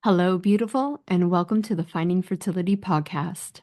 Hello, beautiful, and welcome to the Finding Fertility podcast.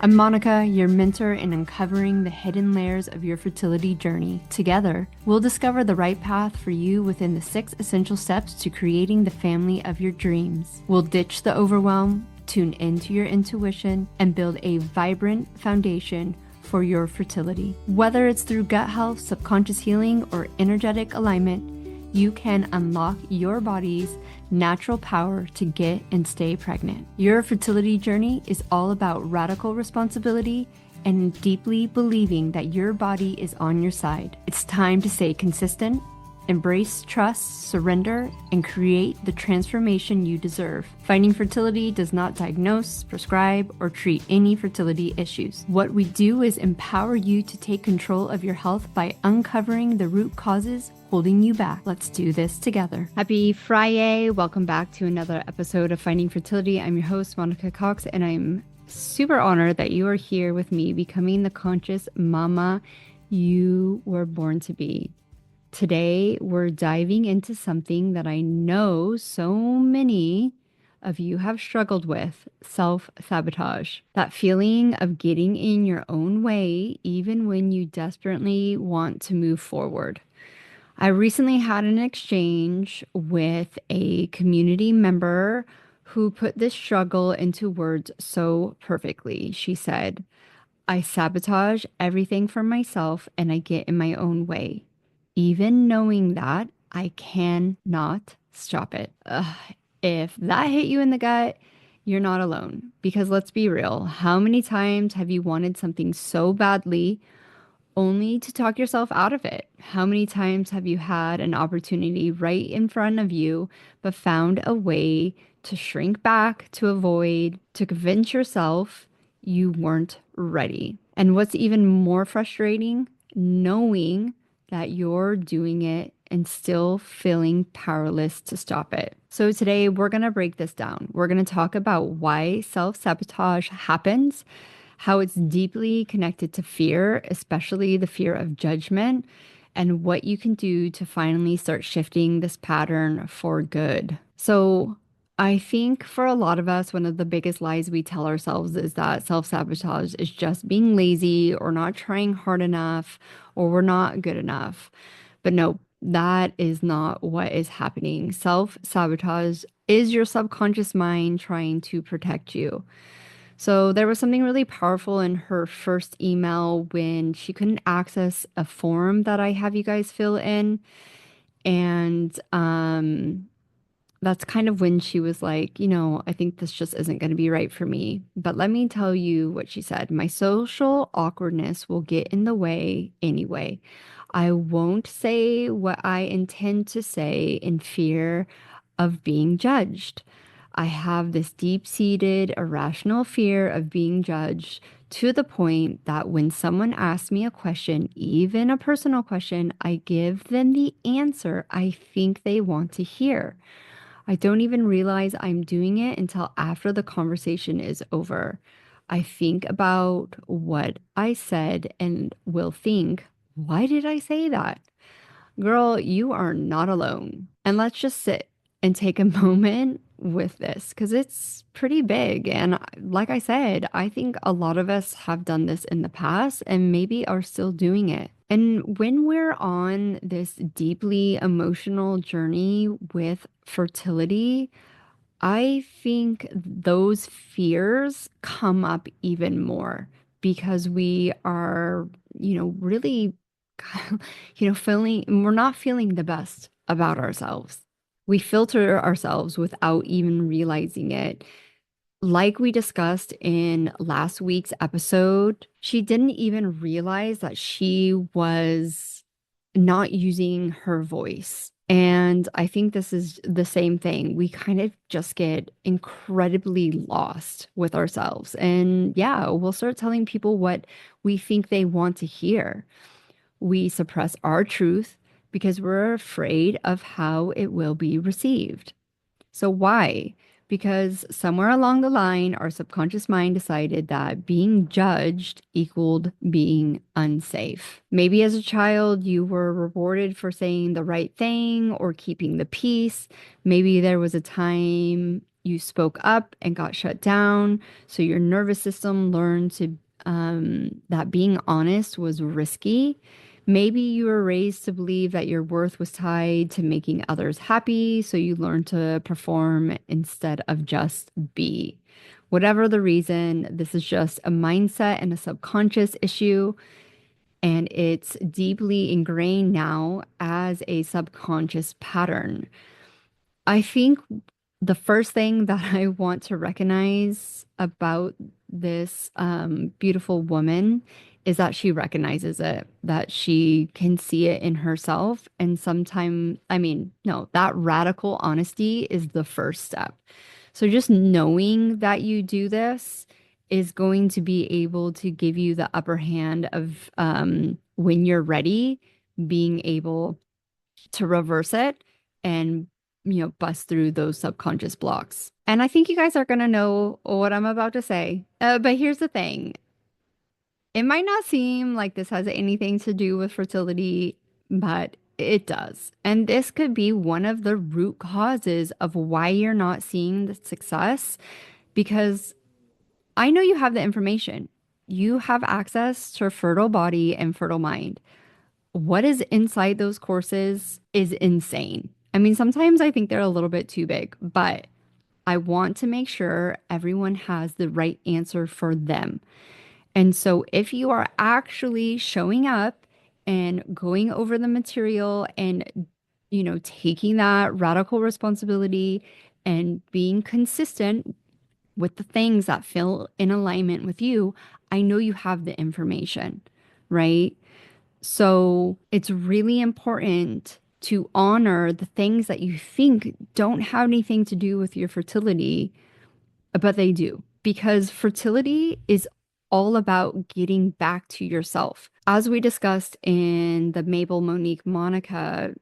I'm Monica, your mentor in uncovering the hidden layers of your fertility journey. Together, we'll discover the right path for you within the 6 essential steps to creating the family of your dreams. We'll ditch the overwhelm, tune into your intuition, and build a vibrant foundation for your fertility. Whether it's through gut health, subconscious healing, or energetic alignment, you can unlock your body's natural power to get and stay pregnant. Your fertility journey is all about radical responsibility and deeply believing that your body is on your side. It's time to stay consistent, embrace trust, surrender, and create the transformation you deserve. Finding Fertility does not diagnose, prescribe, or treat any fertility issues. What we do is empower you to take control of your health by uncovering the root causes holding you back. Let's do this together. Happy Friday. Welcome back to another episode of Finding Fertility. I'm your host, Monica Cox, and I'm super honored that you are here with me, becoming the conscious mama you were born to be. Today, we're diving into something that I know so many of you have struggled with: self-sabotage. That feeling of getting in your own way, even when you desperately want to move forward. I recently had an exchange with a community member who put this struggle into words so perfectly. She said, "I sabotage everything for myself and I get in my own way. Even knowing that, I cannot stop it." If that hit you in the gut, you're not alone. Because let's be real, how many times have you wanted something so badly only to talk yourself out of it? How many times have you had an opportunity right in front of you, but found a way to shrink back, to avoid, to convince yourself you weren't ready? And what's even more frustrating, knowing that you're doing it and still feeling powerless to stop it. So today we're going to break this down. We're going to talk about why self-sabotage happens, how it's deeply connected to fear, especially the fear of judgment, and what you can do to finally start shifting this pattern for good. So I think for a lot of us, one of the biggest lies we tell ourselves is that self-sabotage is just being lazy or not trying hard enough or we're not good enough. But no, that is not what is happening. Self-sabotage is your subconscious mind trying to protect you. So there was something really powerful in her first email when she couldn't access a form that I have you guys fill in. And that's kind of when she was like, I think this just isn't going to be right for me. But let me tell you what she said. "My social awkwardness will get in the way anyway. I won't say what I intend to say in fear of being judged. I have this deep-seated, irrational fear of being judged to the point that when someone asks me a question, even a personal question, I give them the answer I think they want to hear. I don't even realize I'm doing it until after the conversation is over. I think about what I said and will think, why did I say that?" Girl, you are not alone. And let's just sit and take a moment with this because it's pretty big. And like I said, I think a lot of us have done this in the past and maybe are still doing it. And when we're on this deeply emotional journey with fertility, I think those fears come up even more because we are, really, we're not feeling the best about ourselves. We filter ourselves without even realizing it. Like we discussed in last week's episode, she didn't even realize that she was not using her voice. And I think this is the same thing. We kind of just get incredibly lost with ourselves. And yeah, we'll start telling people what we think they want to hear. We suppress our truth because we're afraid of how it will be received. So why? because somewhere along the line, our subconscious mind decided that being judged equaled being unsafe. Maybe as a child, you were rewarded for saying the right thing or keeping the peace. Maybe there was a time you spoke up and got shut down. So your nervous system learned to that being honest was risky. Maybe you were raised to believe that your worth was tied to making others happy, so you learned to perform instead of just be. Whatever the reason, this is just a mindset and a subconscious issue, and it's deeply ingrained now as a subconscious pattern. I think the first thing that I want to recognize about this beautiful woman is that she recognizes it, that she can see it in herself. And sometimes, I mean, no, that radical honesty is the first step. So just knowing that you do this is going to be able to give you the upper hand of when you're ready, being able to reverse it and bust through those subconscious blocks. And I think you guys are going to know what I'm about to say. But here's the thing. It might not seem like this has anything to do with fertility, but it does. And this could be one of the root causes of why you're not seeing the success, because I know you have the information. You have access to a fertile body and fertile mind. What is inside those courses is insane. I mean, sometimes I think they're a little bit too big, but I want to make sure everyone has the right answer for them. And so if you are actually showing up and going over the material and, taking that radical responsibility and being consistent with the things that feel in alignment with you, I know you have the information, right? So it's really important to honor the things that you think don't have anything to do with your fertility, but they do, because fertility is all about getting back to yourself. As we discussed in the Mabel, Monique, Monica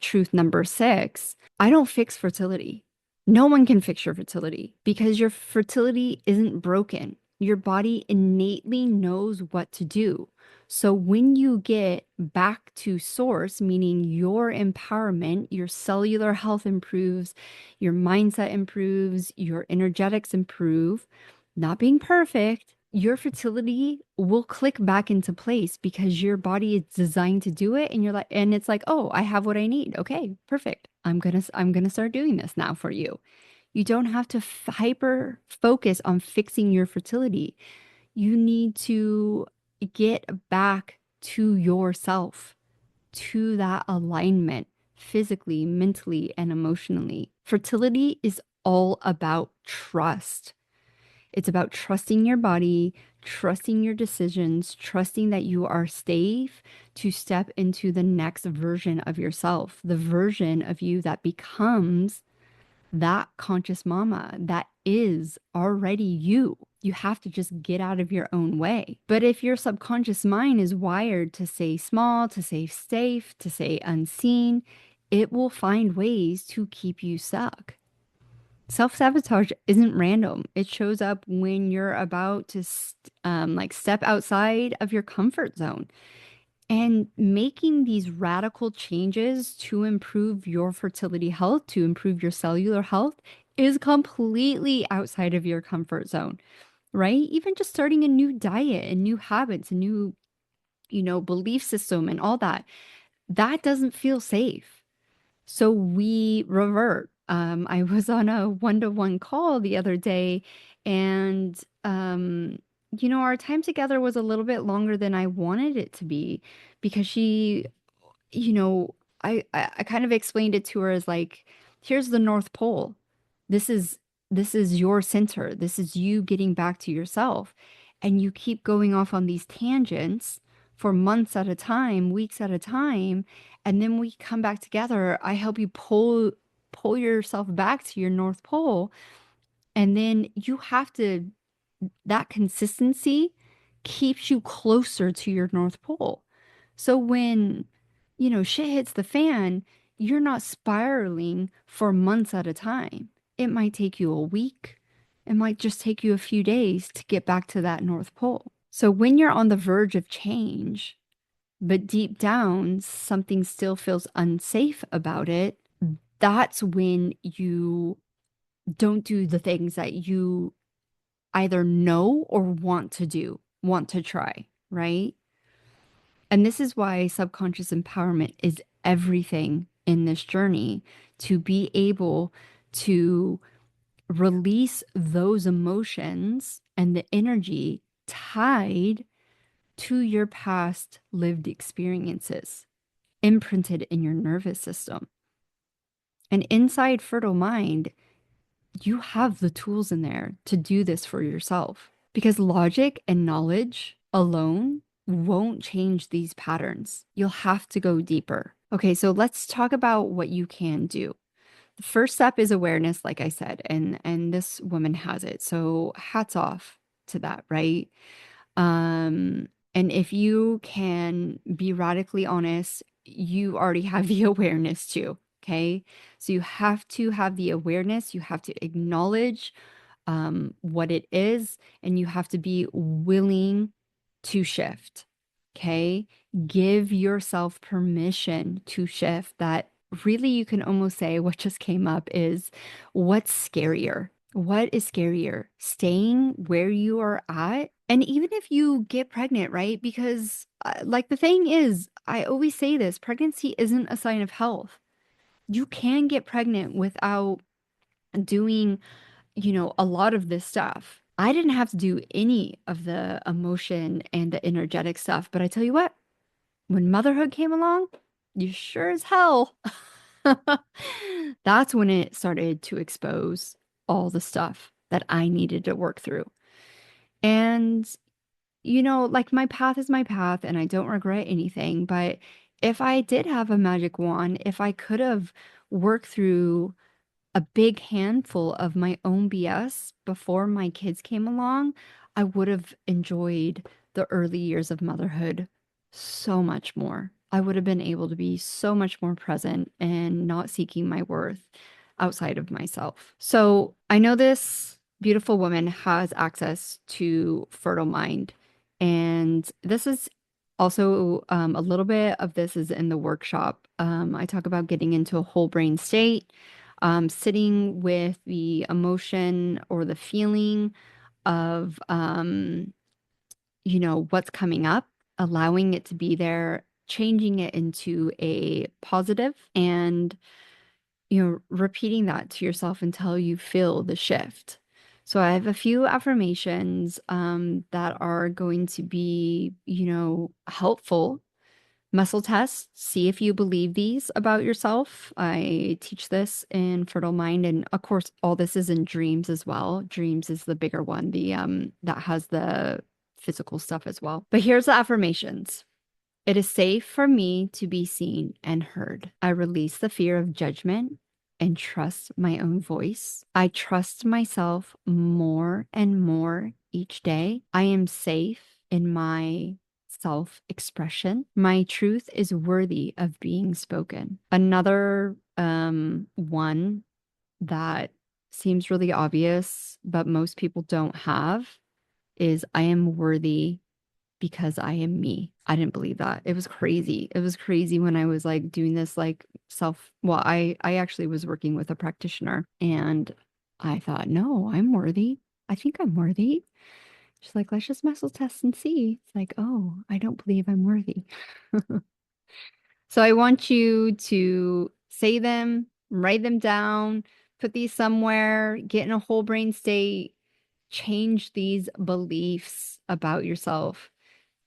truth number 6, I don't fix fertility. No one can fix your fertility because your fertility isn't broken. Your body innately knows what to do. So when you get back to source, meaning your empowerment, your cellular health improves, your mindset improves, your energetics improve, not being perfect, your fertility will click back into place because your body is designed to do it, and you're like, and it's like, oh, I have what I need. Okay, perfect. I'm gonna start doing this now for you. You don't have to hyper focus on fixing your fertility. You need to get back to yourself, to that alignment physically, mentally, and emotionally. Fertility is all about trust. It's about trusting your body, trusting your decisions, trusting that you are safe to step into the next version of yourself, the version of you that becomes that conscious mama that is already you. You have to just get out of your own way. But if your subconscious mind is wired to say small, to say safe, to say unseen, it will find ways to keep you stuck. Self-sabotage isn't random. It shows up when you're about to step outside of your comfort zone. And making these radical changes to improve your fertility health, to improve your cellular health, is completely outside of your comfort zone, right? Even just starting a new diet and new habits, a new, belief system and all that, that doesn't feel safe. So we revert. I was on a one-to-one call the other day, and our time together was a little bit longer than I wanted it to be because she, you know, I kind of explained it to her as like, here's the North Pole. This is this is your center. This is you getting back to yourself. And you keep going off on these tangents for months at a time, weeks at a time, and then we come back together. I help you pull yourself back to your North Pole. And then you have to, that consistency keeps you closer to your North Pole. So when, shit hits the fan, you're not spiraling for months at a time. It might take you a week. It might just take you a few days to get back to that North Pole. So when you're on the verge of change, but deep down, something still feels unsafe about it, that's when you don't do the things that you either know or want to do, want to try, right? And this is why subconscious empowerment is everything in this journey, to be able to release those emotions and the energy tied to your past lived experiences, imprinted in your nervous system. And inside Fertile Mind, you have the tools in there to do this for yourself, because logic and knowledge alone won't change these patterns. You'll have to go deeper. Okay, so let's talk about what you can do. The first step is awareness, like I said, and this woman has it. So hats off to that, right? And if you can be radically honest, you already have the awareness too. Okay. So you have to have the awareness, you have to acknowledge what it is, and you have to be willing to shift. Okay. Give yourself permission to shift. That really, you can almost say what just came up is, what's scarier? What is scarier? Staying where you are at? And even if you get pregnant, right? Because, like, the thing is, I always say this, pregnancy isn't a sign of health. You can get pregnant without doing, a lot of this stuff. I didn't have to do any of the emotion and the energetic stuff, but I tell you what, when motherhood came along, you sure as hell. That's when it started to expose all the stuff that I needed to work through. And, like, my path is my path and I don't regret anything. But if I did have a magic wand, if I could have worked through a big handful of my own BS before my kids came along, I would have enjoyed the early years of motherhood so much more. I would have been able to be so much more present and not seeking my worth outside of myself. So I know this beautiful woman has access to Fertile Mind. And this is also a little bit of this is in the workshop. I talk about getting into a whole brain state, sitting with the emotion or the feeling of, what's coming up, allowing it to be there, changing it into a positive, and, repeating that to yourself until you feel the shift. So I have a few affirmations that are going to be, helpful. Muscle tests, see if you believe these about yourself. I teach this in Fertile Mind, and of course, all this is in dreams as well. Dreams is the bigger one, the that has the physical stuff as well. But here's the affirmations. It is safe for me to be seen and heard. I release the fear of judgment and trust my own voice. I trust myself more and more each day. I am safe in my self-expression. My truth is worthy of being spoken. Another one that seems really obvious, but most people don't have, is I am worthy because I am me. I didn't believe that. It was crazy. It was crazy when I was like doing this like I actually was working with a practitioner, and I thought, no, I'm worthy. I think I'm worthy. She's like, let's just muscle test and see. It's like, oh, I don't believe I'm worthy. So I want you to say them, write them down, put these somewhere, get in a whole brain state, change these beliefs about yourself.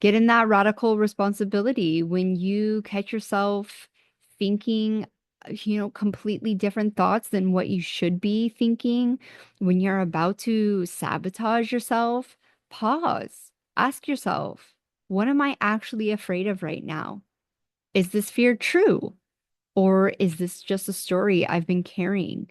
Get in that radical responsibility when you catch yourself thinking, completely different thoughts than what you should be thinking. When you're about to sabotage yourself, pause. Ask yourself, what am I actually afraid of right now? Is this fear true? Or is this just a story I've been carrying?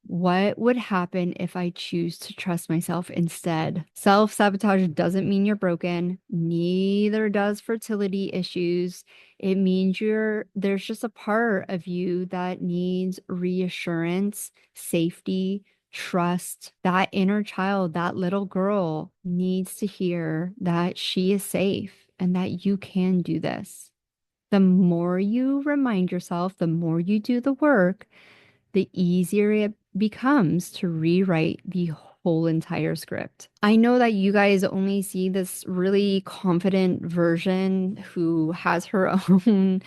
What would happen if I choose to trust myself instead? Self-sabotage doesn't mean you're broken. Neither does fertility issues. It means there's just a part of you that needs reassurance, safety, trust. That inner child, that little girl needs to hear that she is safe and that you can do this. The more you remind yourself, the more you do the work, the easier it becomes to rewrite the whole entire script. I know that you guys only see this really confident version who has her own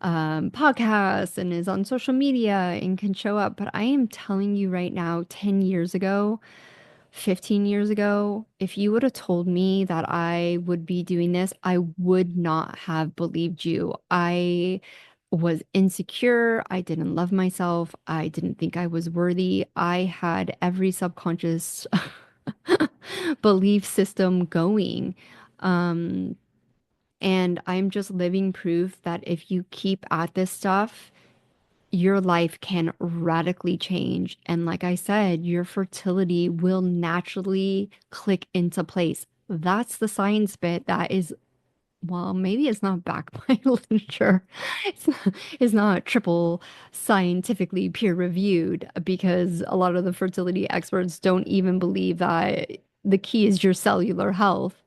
podcast and is on social media and can show up, but I am telling you right now, 10 years ago, 15 years ago, if you would have told me that I would be doing this, I would not have believed you. I was insecure. I didn't love myself. I didn't think I was worthy. I had every subconscious belief system going. Um, and I'm just living proof that if you keep at this stuff, your life can radically change. And like I said, your fertility will naturally click into place. That's the science bit that is, well, maybe it's not backed by literature. It's not triple scientifically peer reviewed because a lot of the fertility experts don't even believe that the key is your cellular health.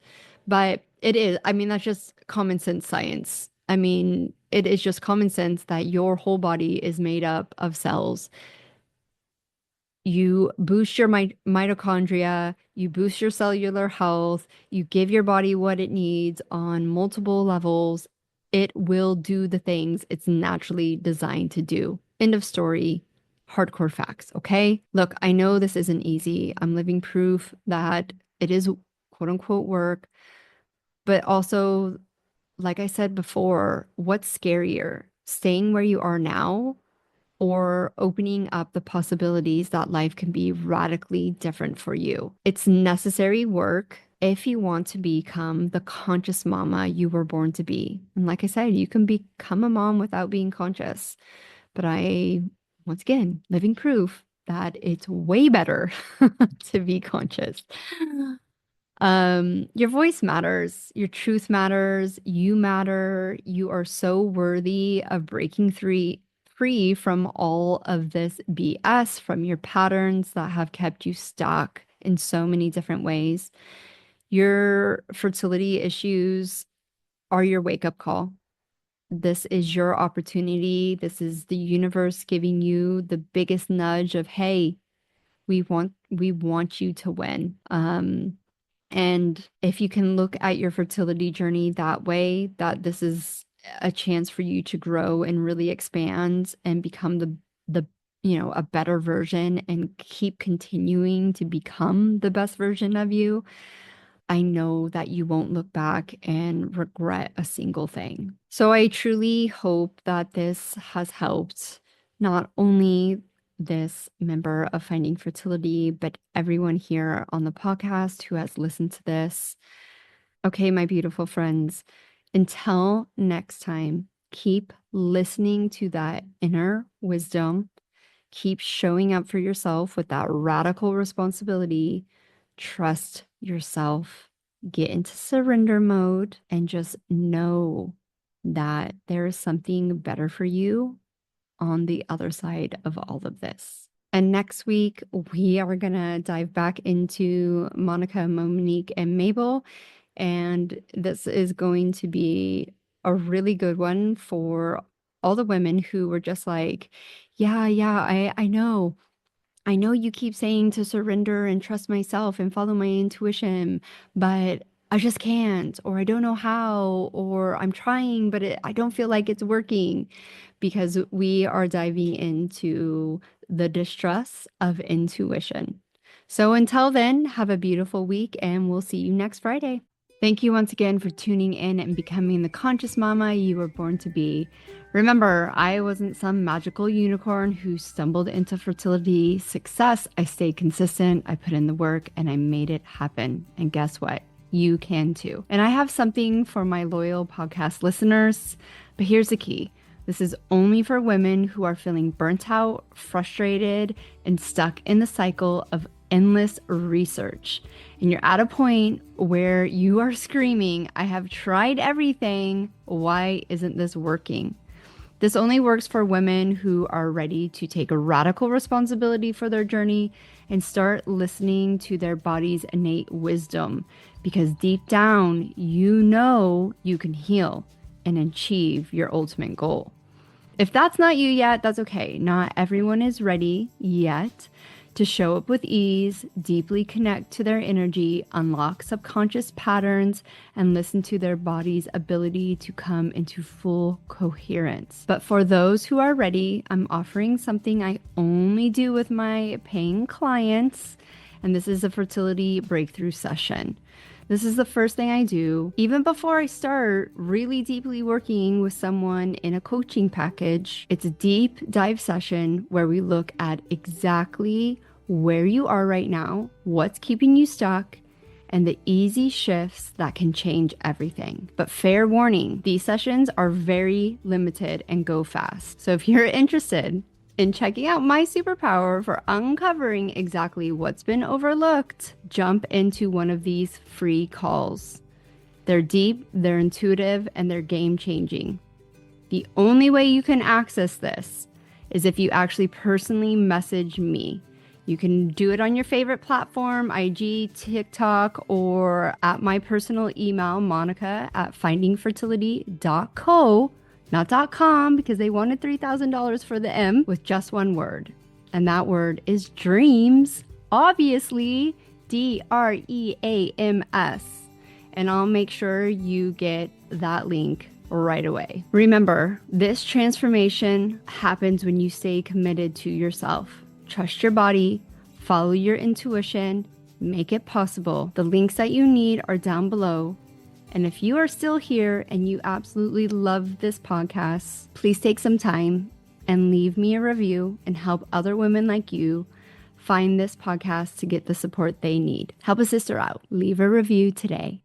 But it is, I mean, that's just common sense science. I mean, it is just common sense that your whole body is made up of cells. You boost your mitochondria, you boost your cellular health, you give your body what it needs on multiple levels. It will do the things it's naturally designed to do. End of story. Hardcore facts, okay? Look, I know this isn't easy. I'm living proof that it is quote unquote work, but also, like I said before, what's scarier? Staying where you are now or opening up the possibilities that life can be radically different for you. It's necessary work if you want to become the conscious mama you were born to be. And like I said, you can become a mom without being conscious. But once again, living proof that it's way better to be conscious. Your voice matters, your truth matters, you matter. You are so worthy of breaking free from all of this BS, from your patterns that have kept you stuck in so many different ways. Your fertility issues are your wake-up call. This is your opportunity. This is the universe giving you the biggest nudge of, hey, we want you to win. And if you can look at your fertility journey that way, that this is a chance for you to grow and really expand and become the a better version and keep continuing to become the best version of you, I know that you won't look back and regret a single thing. So I truly hope that this has helped not only this member of Finding Fertility, but everyone here on the podcast who has listened to this. Okay, my beautiful friends, until next time, keep listening to that inner wisdom. Keep showing up for yourself with that radical responsibility. Trust yourself. Get into surrender mode and just know that there is something better for you on the other side of all of this. And next week, we are going to dive back into Monica, Monique, and Mabel. And this is going to be a really good one for all the women who were just like, yeah, I know. I know you keep saying to surrender and trust myself and follow my intuition, but I just can't, or I don't know how, or I'm trying, but I don't feel like it's working, because we are diving into the distress of intuition. So until then, have a beautiful week and we'll see you next Friday. Thank you once again for tuning in and becoming the conscious mama you were born to be. Remember, I wasn't some magical unicorn who stumbled into fertility success. I stayed consistent, I put in the work, and I made it happen. And guess what? You can too. And I have something for my loyal podcast listeners, but here's the key. This is only for women who are feeling burnt out, frustrated, and stuck in the cycle of endless research. And you're at a point where you are screaming, I have tried everything. Why isn't this working? This only works for women who are ready to take a radical responsibility for their journey and start listening to their body's innate wisdom. Because deep down, you know you can heal and achieve your ultimate goal. If that's not you yet, that's okay. Not everyone is ready yet to show up with ease, deeply connect to their energy, unlock subconscious patterns, and listen to their body's ability to come into full coherence. But for those who are ready, I'm offering something I only do with my paying clients, and this is a fertility breakthrough session. This is the first thing I do, even before I start really deeply working with someone in a coaching package. It's a deep dive session where we look at exactly where you are right now, what's keeping you stuck, and the easy shifts that can change everything. But fair warning, these sessions are very limited and go fast. So if you're interested in checking out my superpower for uncovering exactly what's been overlooked, jump into one of these free calls. They're deep, they're intuitive, and they're game-changing. The only way you can access this is if you actually personally message me. You can do it on your favorite platform, IG, TikTok, or at my personal email, monica@findingfertility.co. Not .com, because they wanted $3,000 for the M, with just one word. And that word is dreams. Obviously, DREAMS. And I'll make sure you get that link right away. Remember, this transformation happens when you stay committed to yourself. Trust your body, follow your intuition, make it possible. The links that you need are down below. And if you are still here and you absolutely love this podcast, please take some time and leave me a review and help other women like you find this podcast to get the support they need. Help a sister out. Leave a review today.